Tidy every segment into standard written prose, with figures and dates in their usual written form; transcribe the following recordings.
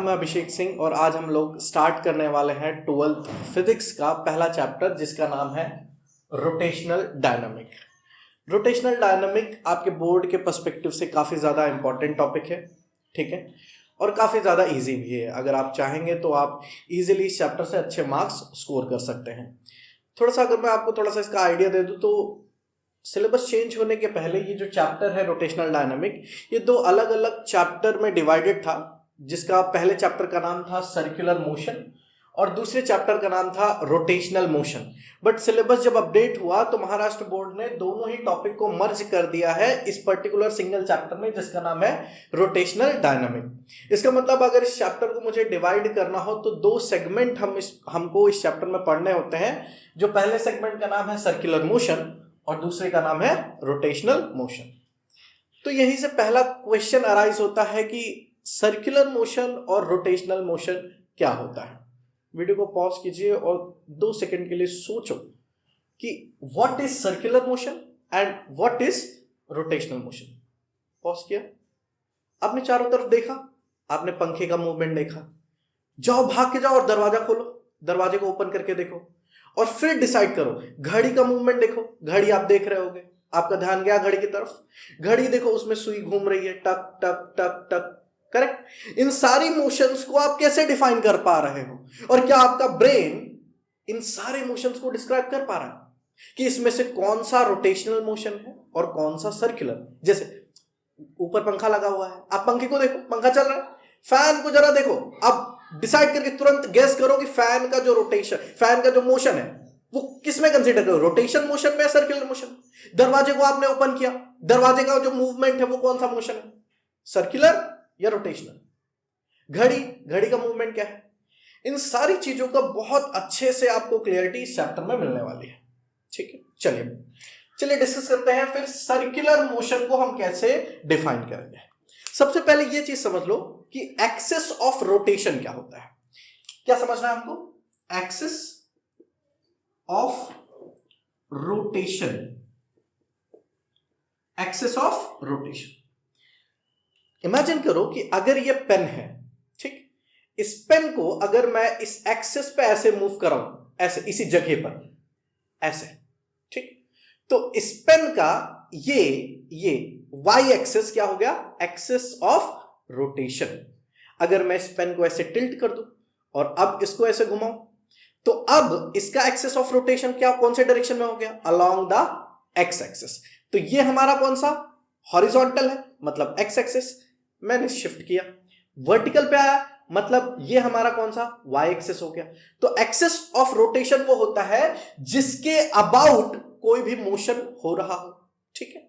नाम है अभिषेक सिंह और आज हम लोग स्टार्ट करने वाले हैं 12th फिजिक्स का पहला चैप्टर जिसका नाम है रोटेशनल डायनामिक। रोटेशनल डायनामिक आपके बोर्ड के पर्सपेक्टिव से काफ़ी ज़्यादा इंपॉर्टेंट टॉपिक है, ठीक है, और काफ़ी ज़्यादा इजी भी है। अगर आप चाहेंगे तो आप इजीली इस चैप्टर से अच्छे मार्क्स स्कोर कर सकते हैं। थोड़ा सा अगर मैं आपको थोड़ा सा इसका आइडिया दे दूँ तो सिलेबस चेंज होने के पहले ये जो चैप्टर है रोटेशनल डायनामिक, ये दो अलग अलग चैप्टर में डिवाइडेड था, जिसका पहले चैप्टर का नाम था सर्कुलर मोशन और दूसरे चैप्टर का नाम था रोटेशनल मोशन। बट सिलेबस जब अपडेट हुआ तो महाराष्ट्र बोर्ड ने दोनों ही टॉपिक को मर्ज कर दिया है इस पर्टिकुलर सिंगल चैप्टर में जिसका नाम है रोटेशनल डायनामिक। इसका मतलब अगर इस चैप्टर को मुझे डिवाइड करना हो तो दो सेगमेंट हमको इस चैप्टर में पढ़ने होते हैं। जो पहले सेगमेंट का नाम है सर्कुलर मोशन और दूसरे का नाम है रोटेशनल मोशन। तो यहीं से पहला क्वेश्चन अराइज होता है कि सर्कुलर मोशन और रोटेशनल मोशन क्या होता है। वीडियो को पॉज कीजिए और 2 सेकंड के लिए सोचो कि what is circular motion and what is rotational motion. Pause किया, आपने चारों तरफ देखा, आपने पंखे का मूवमेंट देखा, जाओ भाग के जाओ और दरवाजा खोलो, दरवाजे को ओपन करके देखो और फिर डिसाइड करो। घड़ी का मूवमेंट देखो, घड़ी आप देख रहे होगे, आपका ध्यान गया घड़ी की तरफ, घड़ी देखो उसमें सुई घूम रही है, टक टक टक टक, करेक्ट। इन सारी मोशंस को आप कैसे डिफाइन कर पा रहे हो और क्या आपका ब्रेन इन सारे मोशंस को डिस्क्राइब कर पा रहा है कि इसमें से कौन सा रोटेशनल मोशन है और कौन सा सर्कुलर। जैसे ऊपर पंखा लगा हुआ है, आप पंखे को देखो, पंखा चल रहा है, फैन को जरा देखो, अब डिसाइड करके तुरंत गेस करो कि फैन का जो रोटेशन, फैन का जो मोशन है वो किसमें कंसीडर करो, रोटेशन मोशन में या सर्कुलर मोशन। दरवाजे को आपने ओपन किया, दरवाजे का जो मूवमेंट है वो कौन सा मोशन है, सर्कुलर या रोटेशनल। घड़ी का मूवमेंट क्या है। इन सारी चीजों का बहुत अच्छे से आपको क्लियरिटी इस चैप्टर में मिलने वाली है, ठीक है। चलिए डिस्कस करते हैं फिर सर्कुलर मोशन को हम कैसे डिफाइन करेंगे। सबसे पहले ये चीज समझ लो कि एक्सिस ऑफ रोटेशन क्या होता है। क्या समझना है हमको, axis of rotation, axis of rotation. Imagine करो कि अगर ये पेन है, ठीक, इस पेन को अगर मैं इस एक्सिस पे ऐसे मूव कराऊं, ऐसे इसी जगह पर ऐसे, ठीक, तो इस पेन का ये वाई एक्सिस क्या हो गया, एक्सिस ऑफ रोटेशन। अगर मैं इस पेन को ऐसे टिल्ट कर दूं और अब इसको ऐसे घुमाऊं तो अब इसका एक्सिस ऑफ रोटेशन क्या, कौन से डायरेक्शन में हो गया, अलोंग द एक्स एक्सिस। तो ये हमारा कौन सा, हॉरिजॉन्टल है, मतलब एक्स एक्सिस। मैंने शिफ्ट किया, वर्टिकल पे आया, मतलब ये हमारा कौन सा, वाई एक्सिस हो गया। तो एक्सिस ऑफ रोटेशन वो होता है जिसके अबाउट कोई भी मोशन हो रहा हो, ठीक है।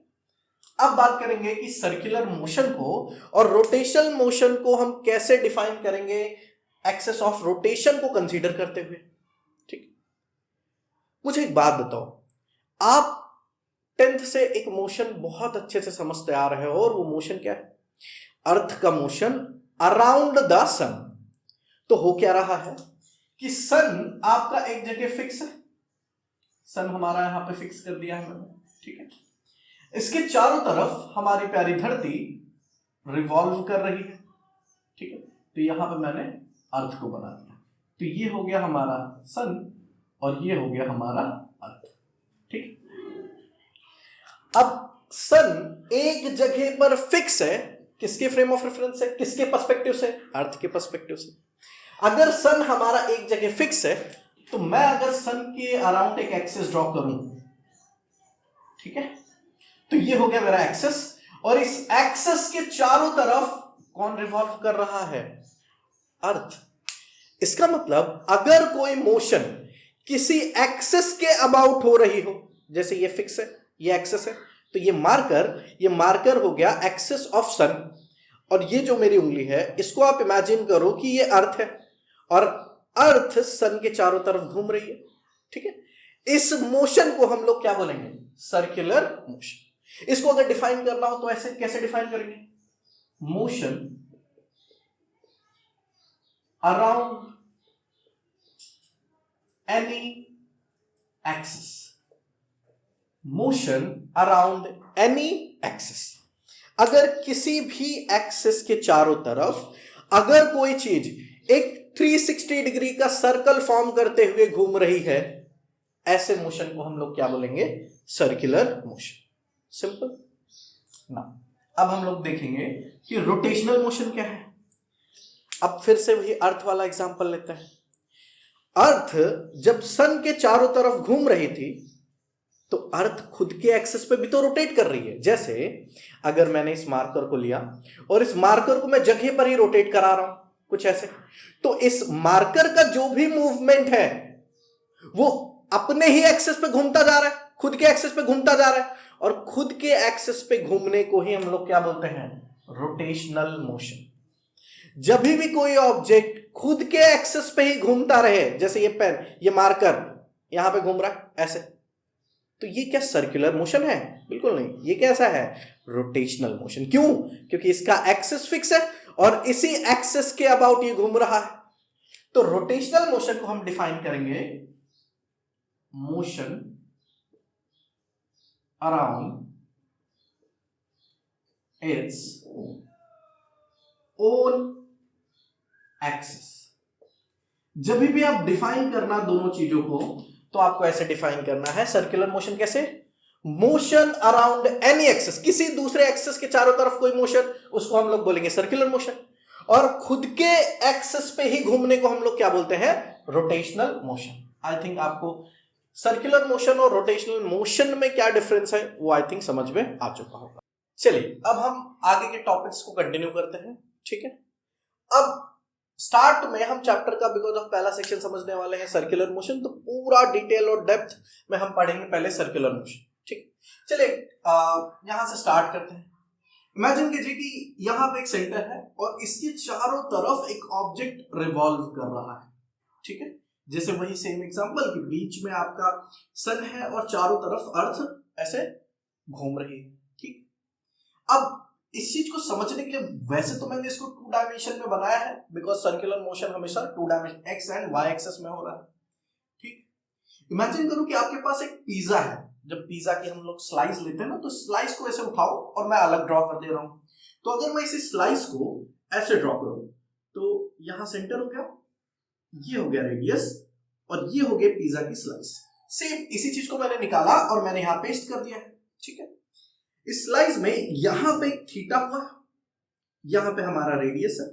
अब बात करेंगे कि सर्कुलर मोशन को और रोटेशनल मोशन को हम कैसे डिफाइन करेंगे एक्सिस ऑफ रोटेशन को कंसीडर करते हुए, ठीक। मुझे एक बात बताओ, आप 10th से एक मोशन बहुत अच्छे से समझते आ रहे हो और वो मोशन क्या है, अर्थ का मोशन अराउंड द सन। तो हो क्या रहा है कि सन आपका एक जगह फिक्स है, सन हमारा यहां पे फिक्स कर दिया है मैंने, ठीक है। इसके चारों तरफ हमारी प्यारी धरती रिवॉल्व कर रही है, ठीक है। तो यहां पे मैंने अर्थ को बना दिया, तो ये हो गया हमारा सन और ये हो गया हमारा अर्थ, ठीक। अब सन एक जगह पर फिक्स है, किसके फ्रेम ऑफ रेफरेंस से, किसके पर्सपेक्टिव से, अर्थ के पर्सपेक्टिव से। अगर सन हमारा एक जगह फिक्स है तो मैं अगर सन के अराउंड एक एक्सिस ड्रॉ करूं, ठीक है, तो ये हो गया मेरा एक्सिस और इस एक्सिस के चारों तरफ कौन रिवॉल्व कर रहा है, अर्थ। इसका मतलब अगर कोई मोशन किसी एक्सिस के अबाउट हो रही हो, जैसे ये फिक्स है, ये एक्सिस है, तो ये मार्कर हो गया एक्सिस ऑफ सन। और ये जो मेरी उंगली है इसको आप इमेजिन करो कि ये अर्थ है और अर्थ सन के चारों तरफ घूम रही है, ठीक है। इस मोशन को हम लोग क्या बोलेंगे, सर्कुलर मोशन। इसको अगर डिफाइन करना हो तो ऐसे कैसे डिफाइन करेंगे, motion around any axis, motion around any axis. अगर किसी भी एक्सिस के चारों तरफ अगर कोई चीज एक 360 डिग्री का सर्कल फॉर्म करते हुए घूम रही है, ऐसे मोशन को हम लोग क्या बोलेंगे? Circular motion. सिंपल ना। अब हम लोग देखेंगे कि रोटेशनल मोशन क्या है। अब फिर से वही अर्थ वाला एग्जांपल लेते हैं। अर्थ जब सन के चारों तरफ घूम रही थी तो अर्थ खुद के एक्सिस पे भी तो रोटेट कर रही है। जैसे अगर मैंने इस मार्कर को लिया और इस मार्कर को मैं जगह पर ही रोटेट करा रहा हूं, कुछ ऐसे, तो इस मार्कर का जो भी मूवमेंट है वो अपने ही एक्सिस पे घूमता जा रहा है, खुद के एक्सिस पे घूमता जा रहा है, और खुद के एक्सिस पे घूमने को ही हम लोग क्या बोलते हैं? Rotational motion. जब भी कोई ऑब्जेक्ट खुद के एक्सिस पे ही घूमता रहे, जैसे ये पेन, ये मार्कर यहां पे घूम रहा है ऐसे, तो ये क्या सर्कुलर मोशन है? बिल्कुल नहीं। ये कैसा है? Rotational motion. क्यों? क्योंकि इसका एक्सिस फिक्स है और इसी एक्सिस के अबाउट ये घूम रहा है। तो रोटेशनल मोशन को हम डिफाइन करेंगे motion around its own axis. जब भी आप डिफाइन करना दोनों चीजों को, तो आपको ऐसे डिफाइन करना है। सर्कुलर मोशन कैसे? मोशन अराउंड एनी एक्सिस, किसी दूसरे एक्सिस के चारों तरफ कोई मोशन, उसको हम लोग बोलेंगे सर्कुलर मोशन। और खुद के एक्सिस पे ही घूमने को हम लोग क्या बोलते हैं? Rotational motion. आई थिंक आपको सर्कुलर मोशन और रोटेशनल मोशन में क्या डिफरेंस है वो आई थिंक समझ में आ चुका होगा। चलिए अब हम आगे के टॉपिक्स को कंटिन्यू करते हैं। ठीक है, अब स्टार्ट में हम चैप्टर का बिकॉज ऑफ पहला सेक्शन समझने वाले हैं सर्कुलर मोशन, तो पूरा डिटेल और डेप्थ में हम पढ़ेंगे पहले सर्कुलर मोशन। ठीक, चलिए यहां से स्टार्ट करते हैं। इमेजिन कीजिए कि यहां पे एक सेंटर है और इसके चारों तरफ एक ऑब्जेक्ट रिवॉल्व कर रहा है। ठीक है, जैसे वही सेम एग्जांपल कि बीच में आपका सन है और चारों तरफ अर्थ ऐसे घूम रही है। ठीक, अब इस चीज को समझने के लिए वैसे तो मैंने इसको 2 डायमेंशन में बनाया है, बिकॉज सर्कुलर मोशन हमेशा 2 dimension X and Y axes में हो रहा है। ठीक, इमेजिन करो कि आपके पास एक पिज्जा है। जब पिज्जा की हम लोग स्लाइस लेते हैं ना, तो स्लाइस को ऐसे उठाओ और मैं अलग ड्रॉ कर दे रहा हूं। तो अगर मैं इसी स्लाइस को ऐसे ड्रॉ करूं तो यहां सेंटर हो गया, ये हो गया रेडियस, और ये हो गया पिज्जा की स्लाइस। सेम इसी चीज को मैंने निकाला और मैंने यहां पेस्ट कर दिया है। ठीक है, इस स्लाइस में यहां पे थीटा हुआ, यहां पे हमारा रेडियस है,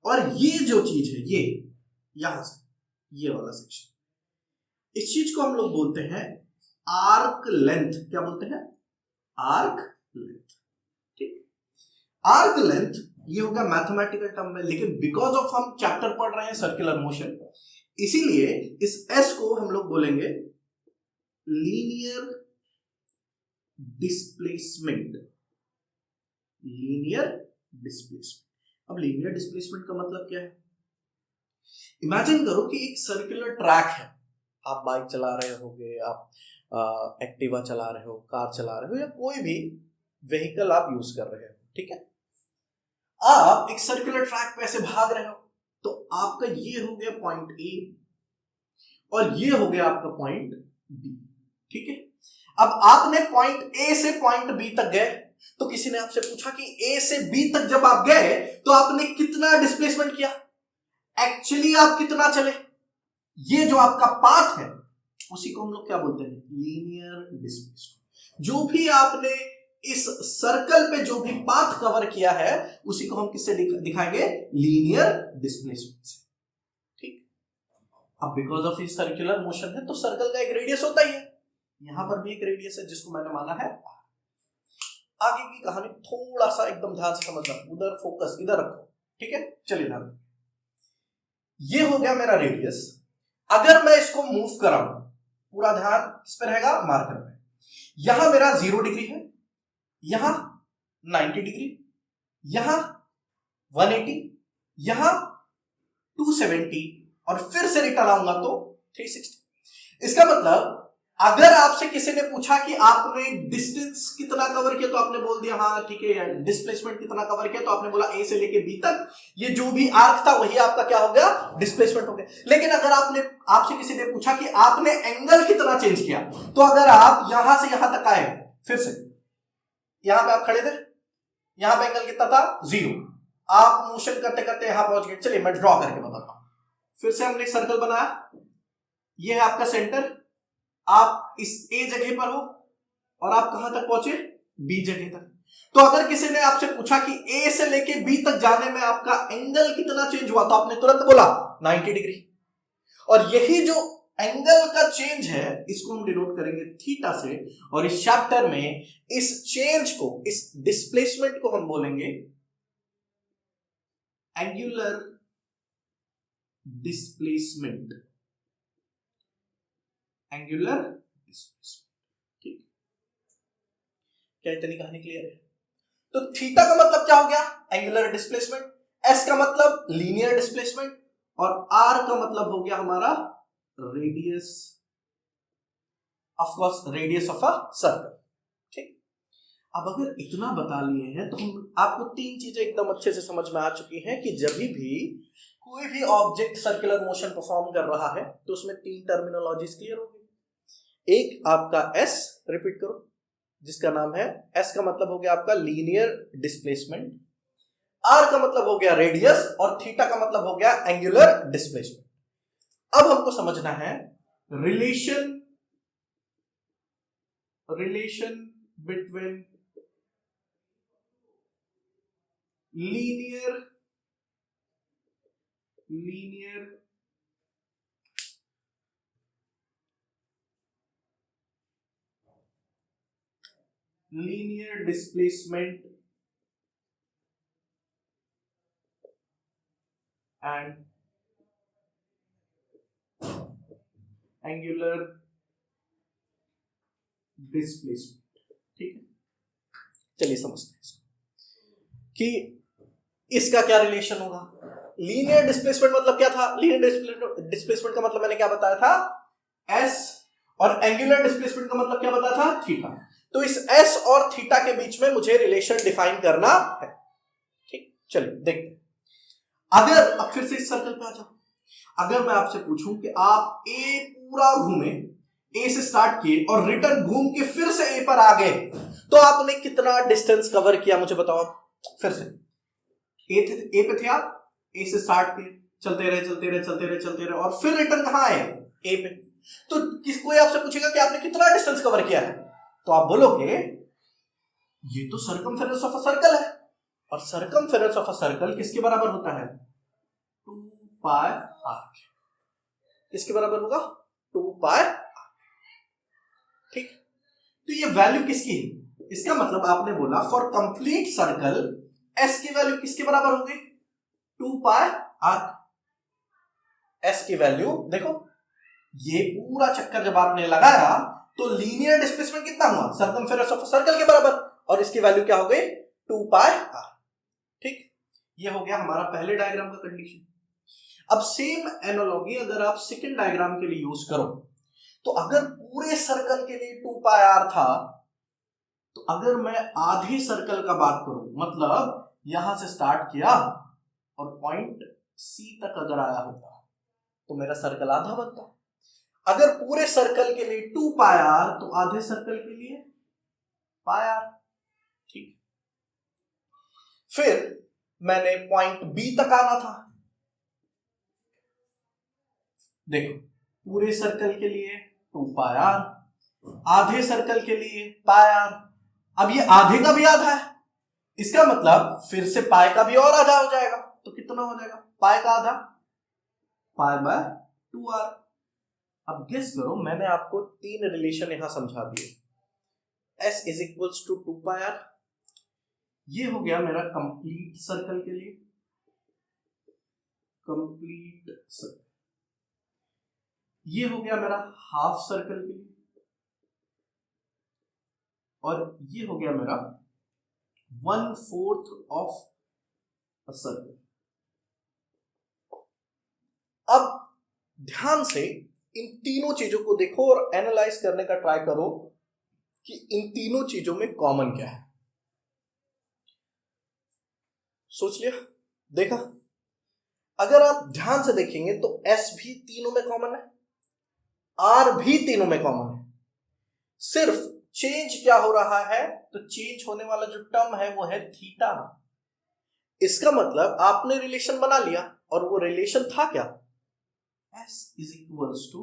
और ये जो चीज है ये यहां से ये वाला सेक्शन, इस चीज को हम लोग बोलते हैं आर्क लेंथ। क्या बोलते हैं? Arc length. ठीक, आर्क लेंथ ये होगा मैथमेटिकल टर्म में, लेकिन बिकॉज ऑफ हम चैप्टर पढ़ रहे हैं सर्कुलर मोशन, इसीलिए इस एस को हम लोग बोलेंगे लीनियर डिस्प्लेसमेंट। Linear displacement. अब लीनियर डिस्प्लेसमेंट का मतलब क्या है? इमेजिन करो कि एक सर्कुलर ट्रैक है, आप बाइक चला रहे होगे, आप एक्टिवा चला रहे हो, कार चला रहे हो, या कोई भी व्हीकल आप यूज कर रहे हो। ठीक है, आप एक सर्कुलर ट्रैक पे ऐसे भाग रहे हो, तो आपका ये हो गया पॉइंट ए और ये हो गया आपका पॉइंट बी। ठीक है, अब आपने पॉइंट ए से पॉइंट बी तक गए, तो किसी ने आपसे पूछा कि ए से बी तक जब आप गए तो आपने कितना डिस्प्लेसमेंट किया, एक्चुअली आप कितना चले, ये जो आपका पाथ है उसी को हम लोग क्या बोलते हैं? Linear displacement. जो भी आपने इस सर्कल पे जो भी पाथ कवर किया है उसी को हम किससे दिखाएंगे? लीनियर डिस्प्लेसमेंट से। ठीक, अब बिकॉज ऑफ इस सर्कुलर मोशन है तो सर्कल का एक रेडियस होता ही है, यहां पर भी एक रेडियस है जिसको मैंने माना है। आगे की कहानी थोड़ा सा एकदम ध्यान से समझना, उधर फोकस इधर रखो। ठीक है, चलिए ध्यान, ये हो गया मेरा रेडियस। अगर मैं इसको मूव कराऊं, पूरा ध्यान किस पे रहेगा? मार्कर पे। यहां मेरा 0 डिग्री है, यहां 90 डिग्री, यहां 180, यहां 270, और फिर से रिटर्न आऊंगा तो 360। इसका मतलब अगर आपसे किसी ने पूछा कि आपने डिस्टेंस कितना कवर किया, तो आपने बोल दिया हाँ ठीक है, डिस्प्लेसमेंट कितना कवर किया, तो आपने बोला ए से लेके बी तक, ये जो भी आर्क था वही आपका क्या हो गया? डिस्प्लेसमेंट हो गया। लेकिन अगर आपसे किसी ने पूछा कि आपने एंगल कितना चेंज किया, तो अगर आप यहां से यहां तक आए, फिर से यहां पे आप खड़े थे, यहां पे एंगल कितना था? 0, आप मोशन करते करते यहां पहुंच गए। चलिए मैं ड्रॉ करके बताता हूं। फिर से हमने एक सर्कल बनाया, ये है आपका सेंटर, आप इस ए जगह पर हो और आप कहां तक पहुंचे, बी जगह तक। तो अगर किसी ने आपसे पूछा कि ए से लेके बी तक जाने में आपका एंगल कितना चेंज हुआ, तो आपने तुरंत बोला 90 डिग्री। और यही जो एंगल का चेंज है इसको हम डिनोट करेंगे थीटा से, और इस चैप्टर में इस चेंज को, इस डिस्प्लेसमेंट को हम बोलेंगे एंगुलर डिस्प्लेसमेंट। एंगुलर डिस्प्लेसमेंट, ठीक। क्या इतनी कहानी क्लियर है? तो थीटा का मतलब क्या हो गया, एंगुलर डिस्प्लेसमेंट। एस का मतलब लीनियर डिस्प्लेसमेंट, और आर का मतलब हो गया हमारा radius, of course radius of a circle, ठीक। अब अगर इतना बता लिए हैं तो हम आपको तीन चीजें एकदम अच्छे से समझ में आ चुकी हैं कि जब भी कोई भी ऑब्जेक्ट सर्कुलर मोशन परफॉर्म कर रहा है तो उसमें तीन टर्मिनोलॉजीज क्लियर होगी। एक आपका एस, रिपीट करो, जिसका नाम है एस का मतलब हो गया आपका लीनियर डिस्प्लेसमेंट, आर का मतलब हो गया रेडियस, और थीटा का मतलब हो गया एंगुलर डिस्प्लेसमेंट। अब हमको समझना है relation between linear displacement and angular displacement, ठीक है। चलिए समझते हैं इसको कि इसका क्या रिलेशन होगा। लीनियर डिस्प्लेसमेंट मतलब क्या था, लीनियर डिस्प्लेसमेंट का मतलब मैंने क्या बताया था, एस, और एंगुलर डिस्प्लेसमेंट का मतलब क्या बताया था, थीटा। तो इस एस और थीटा के बीच में मुझे रिलेशन डिफाइन करना है, ठीक। चलिए देखते हैं। अगर अब फिर से इस सर्कल पे आ जाओ, अगर मैं आपसे पूछूं कि आप ए पूरा घूमे, ए से स्टार्ट किए और रिटर्न घूम के फिर से ए पर आ गए, तो आपने कितना डिस्टेंस कवर किया मुझे बताओ। फिर से ए पे थे आप, ए से स्टार्ट किए, चलते रहे और फिर रिटर्न कहां आए, ए पे। तो कोई आपसे पूछेगा कि आपने कितना डिस्टेंस कवर किया है, तो आप बोलोगे ये तो सर्कमफेरेंस ऑफ अ सर्कल है, और सर्कमफेरेंस ऑफ अ सर्कल किसके बराबर होता है, 2 पाई आर। किसके बराबर होगा, 2 पाई आर, ठीक। तो ये वैल्यू किसकी है, इसका मतलब आपने बोला फॉर कंप्लीट सर्कल एस की वैल्यू किसके बराबर होगी, 2 पाई आर। एस की वैल्यू देखो, ये पूरा चक्कर जब आपने लगाया तो लीनियर डिस्प्लेसमेंट कितना हुआ, सर्कमफेरेंस ऑफ सर्कल के बराबर, और इसकी वैल्यू क्या हो गई, 2 पाई आर, ठीक। ये हो गया हमारा पहले डायग्राम का कंडीशन। अब सेम एनालॉजी अगर आप सेकंड डायग्राम के लिए यूज करो, तो अगर पूरे सर्कल के लिए 2 पाई आर था, तो अगर मैं आधे सर्कल का बात करूं, मतलब यहां से स्टार्ट किया और पॉइंट सी तक अगर आया होता तो मेरा सर्कल आधा बनता। अगर पूरे सर्कल के लिए 2 पाई आर, तो आधे सर्कल के लिए पाई आर, ठीक। फिर मैंने पॉइंट बी तक आना था, देखो पूरे सर्कल के लिए 2 पाई आर, आधे सर्कल के लिए पाई आर। अब ये आधे का भी आधा है, इसका मतलब फिर से पाई का भी और आधा हो जाएगा, तो कितना हो जाएगा, पाई का आधा, पाई बाय 2 आर। अब गेस करो, मैंने आपको तीन रिलेशन यहां समझा दिए, S is equals to 2 pi R, ये हो गया मेरा कंप्लीट सर्कल के लिए, कंप्लीट सर्कल, ये हो गया मेरा हाफ सर्कल के लिए, और ये हो गया मेरा 1/4 ऑफ अ सर्कल। अब ध्यान से इन तीनों चीजों को देखो और एनालाइज करने का ट्राई करो कि इन तीनों चीजों में कॉमन क्या है। सोच लिया, देखा, अगर आप ध्यान से देखेंगे तो एस भी तीनों में कॉमन है, आर भी तीनों में कॉमन है, सिर्फ चेंज क्या हो रहा है, तो चेंज होने वाला जो टर्म है वो है थीटा। इसका मतलब आपने रिलेशन बना लिया, और वो रिलेशन था क्या, s is equals to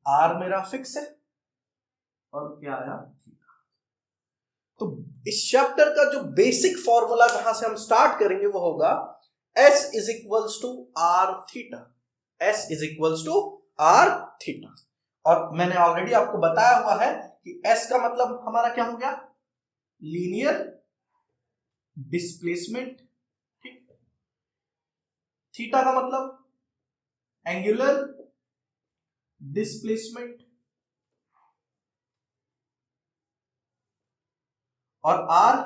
r मेरा फिक्स है और क्या आया थीटा। तो इस चैप्टर का जो बेसिक फॉर्मूला जहां से हम स्टार्ट करेंगे वो होगा s is equals to r theta, s is equals to r theta. और मैंने ऑलरेडी आपको बताया हुआ है कि s का मतलब हमारा क्या हो गया, लीनियर डिस्प्लेसमेंट, ठीक। थीटा का मतलब एंगुलर डिस्प्लेसमेंट, और r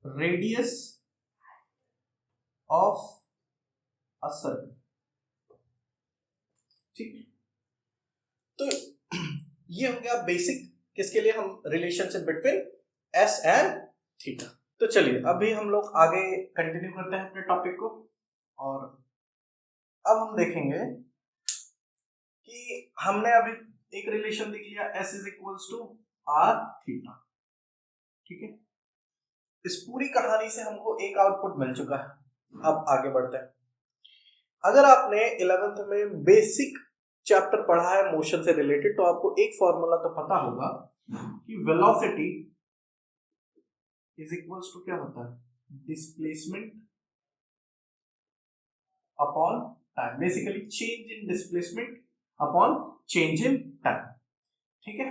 radius of a circle, ठीक। तो ये हो गया बेसिक, किसके लिए, हम relationship between s and theta. तो चलिए अभी हम लोग आगे कंटिन्यू करते हैं अपने टॉपिक को, और अब हम देखेंगे कि हमने अभी एक रिलेशन देख लिया s is equals to r theta, ठीक है। इस पूरी कहानी से हमको एक आउटपुट मिल चुका है। अब आगे बढ़ते हैं। अगर आपने 11th में बेसिक चैप्टर पढ़ा है मोशन से रिलेटेड, तो आपको एक फॉर्मूला तो पता होगा कि वेलोसिटी इज इक्वल्स टू क्या होता है, displacement upon time, basically change in displacement upon change in time, ठीक है।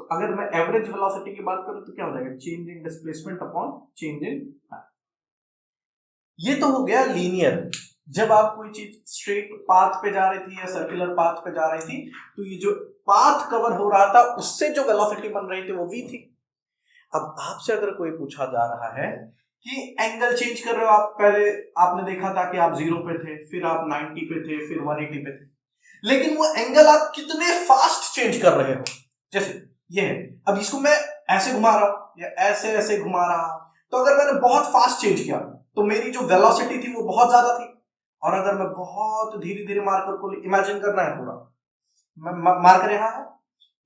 तो अगर मैं एवरेज वेलोसिटी की बात करूं तो क्या हो जाएगा, change in displacement upon change in time. ये तो हो गया लीनियर, जब आप कोई चीज स्ट्रेट पाथ पे जा रही थी या सर्कुलर पाथ पे जा रही थी, तो ये जो पाथ कवर हो रहा था उससे जो वेलोसिटी बन रही थी वो v थी। अब आपसे अगर कोई पूछा जा रहा है कि एंगल चेंज कर रहे हो आप, पहले आपने देखा था कि आप 0 पे थे, फिर आप 90 पे थे, फिर 180 पे थे, लेकिन वो एंगल आप कितने फास्ट चेंज कर रहे हो, जैसे ये है, अब इसको मैं ऐसे घुमा रहा हूं या ऐसे ऐसे घुमा रहा हूं, तो अगर मैंने बहुत फास्ट चेंज किया तो मेरी जो वेलोसिटी थी वो बहुत ज्यादा थी, और अगर मैं बहुत धीरे धीरे मार्कर को, इमेजिन करना है पूरा, मैं मार्कर यहाँ है,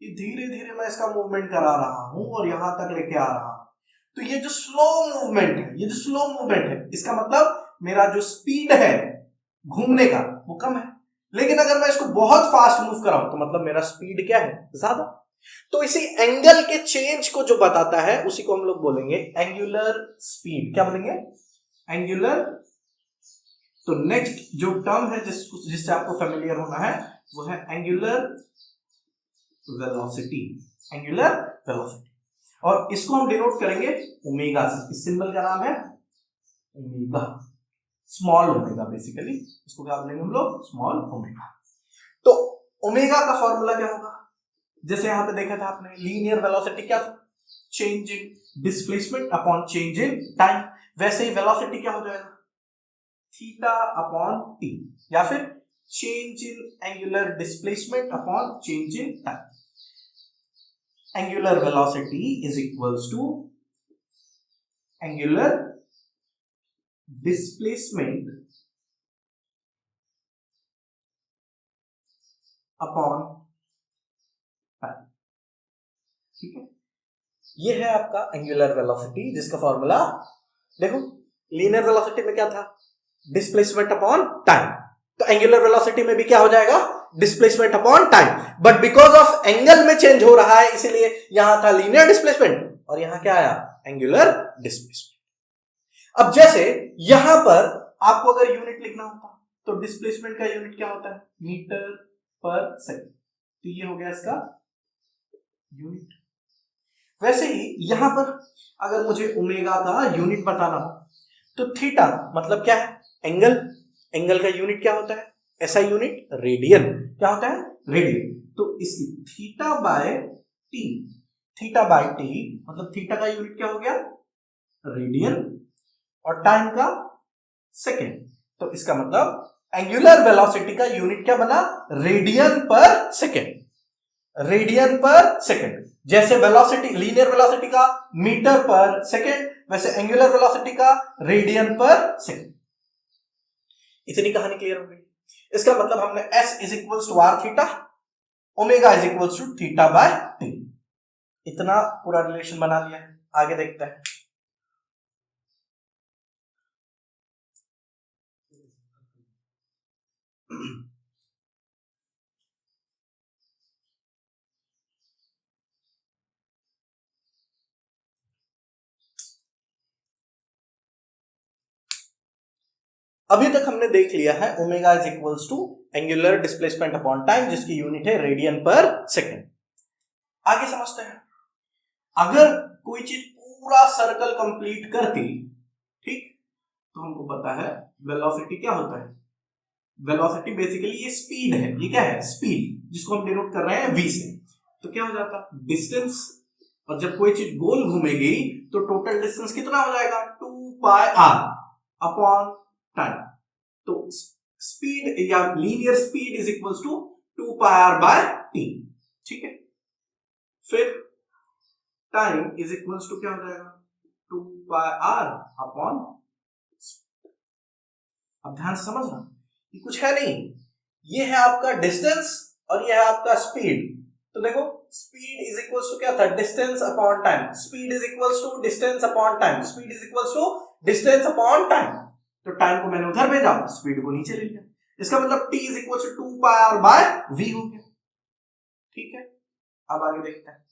ये धीरे धीरे मैं इसका मूवमेंट करा रहा हूं और यहां तक लेके आ रहा हूं, तो ये जो स्लो मूवमेंट है, ये जो स्लो मूवमेंट है, इसका मतलब मेरा जो स्पीड है घूमने का वो कम है। लेकिन अगर मैं इसको बहुत फास्ट मूव कराऊं तो मतलब मेरा स्पीड क्या है, ज्यादा। तो इसी एंगल के चेंज को जो बताता है उसी को हम लोग बोलेंगे एंगुलर स्पीड। क्या बोलेंगे, एंगुलर। तो नेक्स्ट जो टर्म है जिससे आपको फेमिलियर होना है वो है एंगुलर वेलोसिटी, एंगुलर वेलोसिटी। और इसको हम डिनोट करेंगे ओमेगा से, इस सिंबल का नाम है ओमेगा, स्मॉल ओमेगा, बेसिकली इसको क्या बोलेंगे हम लोग, स्मॉल ओमेगा। तो ओमेगा का फॉर्मूला क्या होगा, जैसे यहां पे देखा था आपने, लीनियर वेलोसिटी क्या था, change in displacement upon change in time, वैसे ही वेलोसिटी क्या हो जाएगा, थीटा अपॉन टी, या फिर change in angular displacement upon change in time. Angular velocity is equals to angular displacement upon time, ठीक है। ये है आपका एंगुलर वेलोसिटी, जिसका फॉर्मूला देखो, लीनियर वेलोसिटी में क्या था, डिस्प्लेसमेंट अपॉन टाइम, तो एंगुलर वेलोसिटी में भी क्या हो जाएगा, displacement upon time, but because of angle में चेंज हो रहा है इसीलिए यहां था लीनियर डिस्प्लेसमेंट और यहां क्या आया, एंगुलर डिस्प्लेसमेंट। अब जैसे यहां पर आपको अगर यूनिट लिखना होता तो डिस्प्लेसमेंट का यूनिट क्या होता है, मीटर पर सेकंड, तो ये हो गया इसका यूनिट। वैसे ही यहां पर अगर मुझे ओमेगा का यूनिट बताना हो तो थीटा मतलब क्या है, एंगल, एंगल का यूनिट क्या होता है, ऐसा यूनिट रेडियन, क्या होता है, रेडियन। तो इसकी theta by T, theta by T मतलब थीटा का यूनिट क्या हो गया, रेडियन, और टाइम का सेकेंड, तो इसका मतलब एंगुलर वेलोसिटी का यूनिट क्या बना, radian per second, radian per second. जैसे वेलोसिटी, लीनियर वेलोसिटी का मीटर पर सेकेंड, वैसे एंगुलर वेलोसिटी का रेडियन पर सेकेंड। इतनी कहानी क्लियर हो गई। इसका मतलब हमने s is equals to R theta, omega is equals to theta by T, इतना पूरा रिलेशन बना लिया है। आगे देखते हैं। अभी तक हमने देख लिया है omega is equals to angular displacement upon time, जिसकी यूनिट है रेडियन पर सेकेंड। आगे समझते हैं, अगर कोई चीज पूरा सर्कल कंप्लीट करती, ठीक, तो हमको पता है वेलोसिटी क्या होता है। वेलोसिटी बेसिकली ये स्पीड है, ये क्या है, स्पीड, जिसको हम डिनोट कर रहे हैं v से। तो क्या हो जाता, डिस्टेंस, और जब कोई चीज गोल घूमेगी तो टोटल डिस्टेंस कितना हो जाएगा, 2 पाई r अपॉन टाइम। तो स्पीड या linear speed is equals to 2 pi r बाय t, ठीक है। फिर टाइम इज इक्वल्स टू क्या हो जाएगा, 2 पाई r अपॉन, अब ध्यान से समझना, ये कुछ है नहीं, ये है आपका डिस्टेंस और ये है आपका स्पीड। तो देखो स्पीड इज इक्वल्स टू क्या था, distance upon time, speed is equals to distance upon time, speed is equals to distance upon time. तो टाइम को मैंने उधर भेजा, स्पीड को नीचे ले लिया, इसका मतलब t is equals to 2 pi r by v हो गया, ठीक है। अब आगे देखते हैं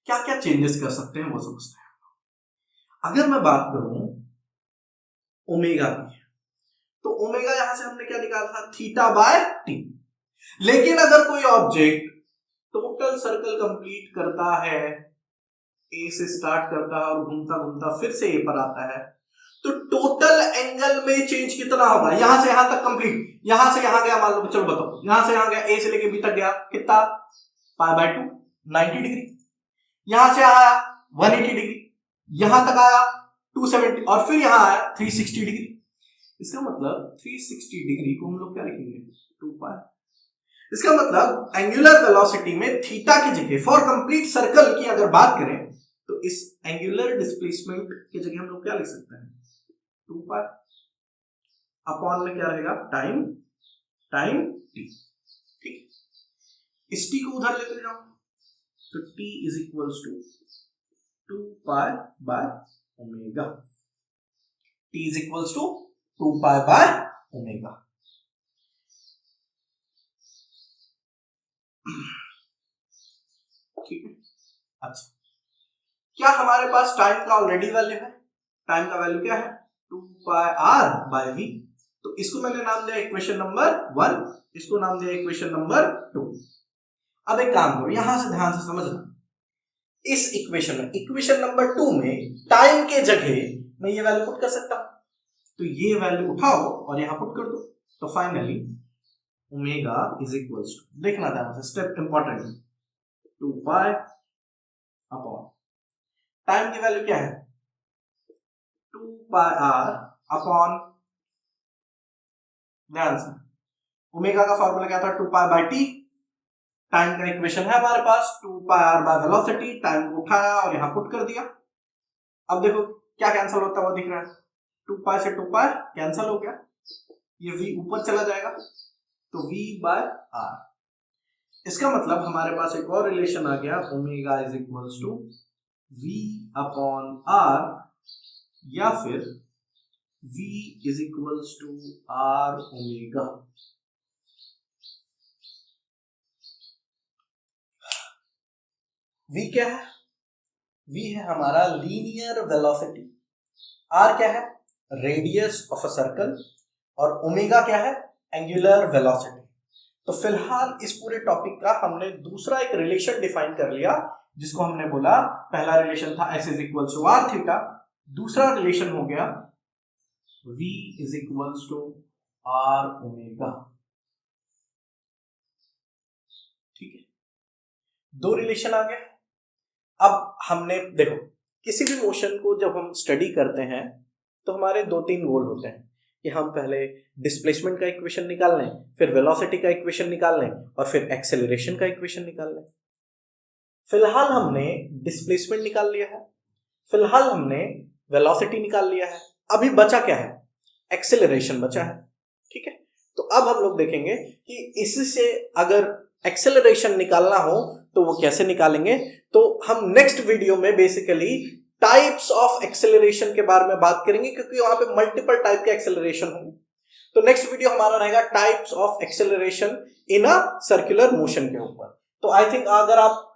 क्या क्या चेंजेस कर सकते हैं, वो समझते हैं। अगर मैं बात करूं ओमेगा की, तो ओमेगा यहां से हमने क्या निकाला था, थीटा बाय टी। लेकिन अगर कोई ऑब्जेक्ट टोटल सर्कल कंप्लीट करता है, ए से स्टार्ट करता है और घूमता घूमता फिर से ए पर आता है, तो टोटल एंगल में चेंज कितना होगा, यहां से यहां तक कंप्लीट, यहां से यहां गया, मान लो, चलो बताओ, यहां से यहां गया, ए से लेके बी तक गया, कितना, पाई बाय 2, 90 डिग्री। यहां से आया 180 डिग्री, यहां तक आया 270, और फिर यहां आया 360 डिग्री। इसका मतलब 360 डिग्री को हम लोग क्या लिखेंगे, 2 पाई। इसका मतलब एंगुलर वेलोसिटी में थीटा की जगह, फॉर कंप्लीट सर्कल की अगर बात करें, तो इस एंगुलर डिस्प्लेसमेंट की जगह हम लोग क्या लिख सकते हैं, 2 पाई अपॉन में क्या रहेगा, टाइम, टाइम टी, ठीक। इस टी को उधर लेते जाओ, तो T is equals to 2 pi by omega, T is equals to 2 pi by omega. ठीक है, अच्छा, क्या हमारे पास टाइम का ऑलरेडी वैल्यू है, टाइम का वैल्यू क्या है, 2 पाई r बाय v। तो इसको मैंने नाम दिया इक्वेशन नंबर 1, इसको नाम दिया इक्वेशन नंबर 2। अब एक काम करो, यहां से ध्यान से समझना, इस इक्वेशन में, इक्वेशन नंबर 2 में टाइम के जगह मैं ये वैल्यू पुट कर सकता हूं, तो ये वैल्यू उठाओ और यहां पुट कर दो, तो finally omega is equals to, देखना ध्यान से, step important, 2 pi upon time की वैल्यू क्या है, 2 पाई r अपॉन, ध्यान से, ओमेगा का फॉर्मूला क्या था, 2 पाई बाय t, टाइम का इक्वेशन है हमारे पास 2 pi r by velocity, time को उठाया और यहां पुट कर दिया। अब देखो क्या कैंसिल होता हुआ दिख रहा है, 2 पाई से 2 पाई कैंसिल हो गया, ये v ऊपर चला जाएगा, तो v बाय r। इसका मतलब हमारे पास एक और रिलेशन आ गया, omega is equals to v upon r, या फिर v is equals to r omega. v क्या है, v है हमारा लीनियर वेलोसिटी, r क्या है, रेडियस ऑफ अ सर्कल, और ओमेगा क्या है, एंगुलर वेलोसिटी। तो फिलहाल इस पूरे टॉपिक का हमने दूसरा एक रिलेशन डिफाइन कर लिया, जिसको हमने बोला, पहला रिलेशन था s is equals to r theta, दूसरा रिलेशन हो गया v is equals to r omega. ठीक है, दो रिलेशन आ गए। अब हमने देखो, किसी भी मोशन को जब हम स्टडी करते हैं तो हमारे 2-3 गोल होते हैं कि हम पहले डिस्प्लेसमेंट का इक्वेशन निकाल लें, फिर वेलोसिटी का इक्वेशन निकाल लें, और फिर एक्सेलरेशन का इक्वेशन निकाल लें। फिलहाल हमने डिस्प्लेसमेंट निकाल लिया है, फिलहाल हमने वेलोसिटी निकाल लिया है, अभी बचा क्या है, एक्सेलरेशन बचा है। ठीक है, तो अब हम लोग देखेंगे कि इससे अगर एक्सेलरेशन निकालना हो तो वो कैसे निकालेंगे। तो हम नेक्स्ट वीडियो में बेसिकली टाइप्स ऑफ एक्सेलरेशन के बारे में बात करेंगे, क्योंकि वहां पे मल्टीपल टाइप के एक्सेलरेशन होंगे। तो नेक्स्ट वीडियो हमारा रहेगा types of acceleration in a circular motion के ऊपर। तो आई थिंक अगर आप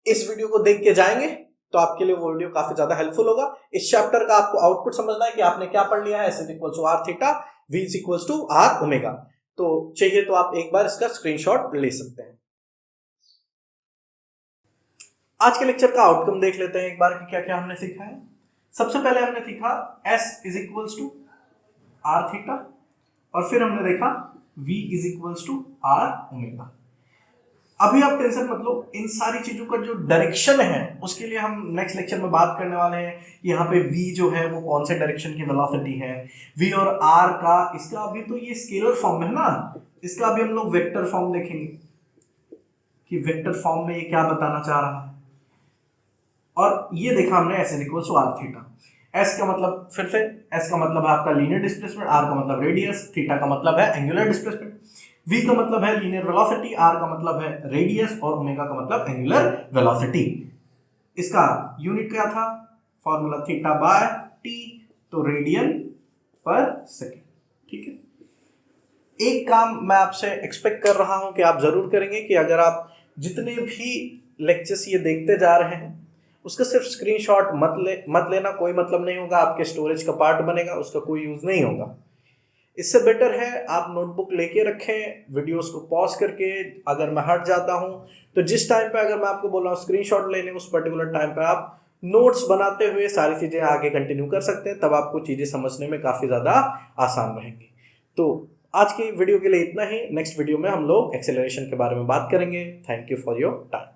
इस वीडियो को देख के जाएंगे तो आपके लिए वो वीडियो काफी ज्यादा हेल्पफुल होगा। इस चैप्टर का आपको आउटपुट समझना है कि आपने क्या पढ़ लिया है, S is equal to R theta, V is equal to R omega. तो चाहिए तो आप एक बार इसका स्क्रीनशॉट ले सकते हैं। आज के लेक्चर का आउटकम देख लेते हैं एक बार कि क्या क्या हमने सीखा है। सबसे पहले हमने सीखा S is equal to R theta, और फिर हमने देखा V is equal to R omega. अभी आप टेंशन मत लो, इन सारी चीजों का जो डायरेक्शन है उसके लिए हम नेक्स्ट लेक्चर में बात करने वाले हैं। यहाँ पे v जो है वो कौन से डायरेक्शन की वेलोसिटी है, v और r का, इसका अभी तो ये स्केलर फॉर्म में है ना, इसका अभी हम लोग वेक्टर फॉर्म देखेंगे कि वेक्टर फॉर्म में ये क्या बताना चाह रहा है। और ये देखा हमने s is equal to R theta. s का मतलब, फिर से s का मतलब है आपका लीनियर डिस्प्लेसमेंट, r का मतलब रेडियस, थीटा का मतलब है एंगुलर डिस्प्लेसमेंट, v का मतलब है लीनियर वेलोसिटी, r का मतलब है रेडियस और ओमेगा का मतलब एंगुलर वेलोसिटी। इसका यूनिट क्या था, फॉर्मूला थीटा बाय t, तो रेडियन पर सेकेंड। ठीक है, एक काम मैं आपसे एक्सपेक्ट कर रहा हूं कि आप जरूर करेंगे कि अगर आप जितने भी लेक्चर्स ये देखते जा रहे हैं उसका सिर्फ स्क्रीनशॉट मत लेना, कोई मतलब नहीं होगा, आपके स्टोरेज का पार्ट बनेगा, उसका कोई यूज नहीं होगा। इससे बेटर है आप नोटबुक लेके रखें, वीडियोस को पॉज करके, अगर मैं हट जाता हूं तो जिस टाइम पे अगर मैं आपको बोल रहा हूँ स्क्रीनशॉट लेने, उस पर्टिकुलर टाइम पे आप नोट्स बनाते हुए सारी चीज़ें आगे कंटिन्यू कर सकते हैं, तब आपको चीज़ें समझने में काफ़ी ज़्यादा आसान रहेंगी। तो आज की वीडियो के लिए इतना ही। नेक्स्ट वीडियो में हम लोग एक्सेलरेशन के बारे में बात करेंगे। Thank you for your time.